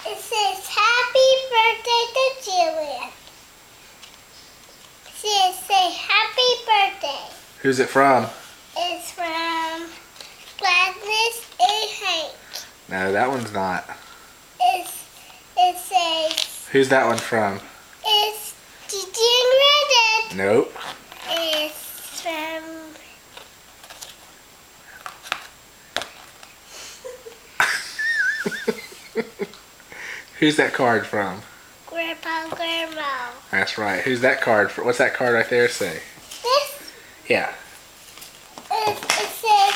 It says happy birthday to Jillian. It says say happy birthday. Who's it from? It's from Gladys and Hank. No, that one's not. It says Who's that one from? it's Gigi and Reddit. Nope. It's from Who's that card from? Grandpa Grandma. That's right. Who's that card for? What's that card right there say? This Yeah. it says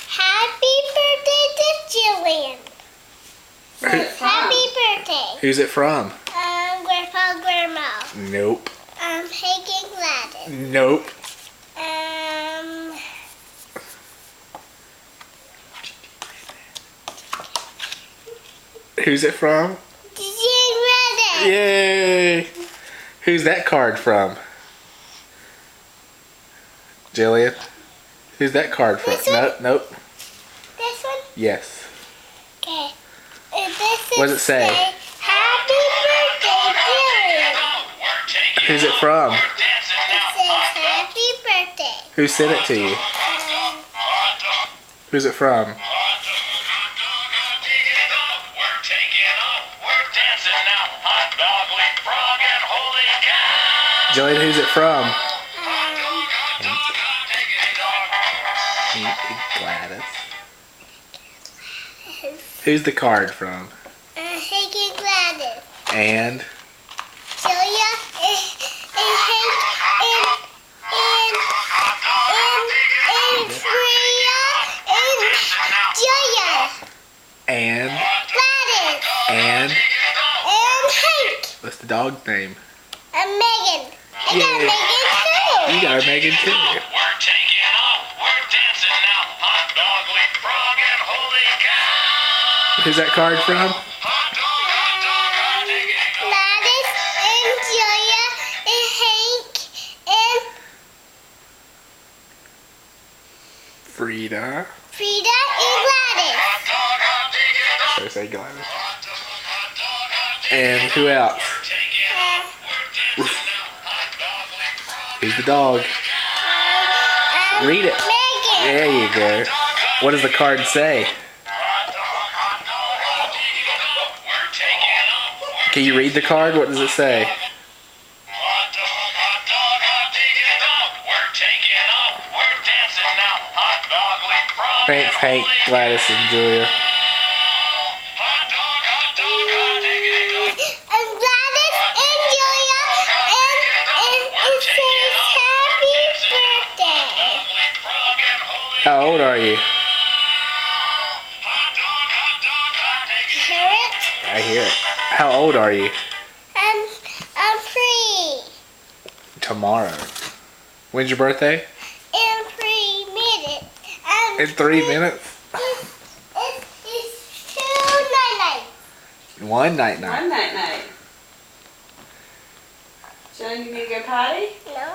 happy birthday to Jillian. Says happy birthday. Who's it from? Grandpa Grandma. Nope. Hank and Gladys. Nope. Who's it from? Gigi and Reddit. Yay! Who's that card from? Jillian? Who's that card from? This one? Nope. This one? Yes. Okay. This What does it say? Happy birthday, Jillian. Who's it from? It says happy birthday. Who sent it to you? Who's it from? Jillian, who's it from? Gladys. Who's the card from? Hank and Gladys. And? Julia and Hank and Freya and Julia. And? Gladys. And? And Hank. What's the dog's name? And Megan. I got Yay. Megan too. You got a Megan too. We're taking off. We're dancing now. Hot dog, leap frog, and holy cow. Who's that card from? Hot dog, taking off. Gladys and Julia and Hank and Frida. Frida and Gladys. Hot dog, taking off. Should I say Gladys? Hot dog, And who else? we're taking off. We're dancing now. Hot dog, leap frog. Who's the dog? Read it. Megan. There you go. What does the card say? We're taking off. Can you read the card? What does it say? Hot dog, taking off. We're taking off. We're dancing now. Hot dog, leap frog. Thanks, Hank, Gladys, and Julia. Hot dog, taking off. And Gladys and Julia and it says happy birthday. Leap frog and holy. How old are you? Hot dog, taking off. Hear it? I hear it. How old are you? I'm free. Tomorrow. When's your birthday? In 3 minutes. In 3 minutes? It's 2 night. One night. One night. Jillian, you need to go potty? No.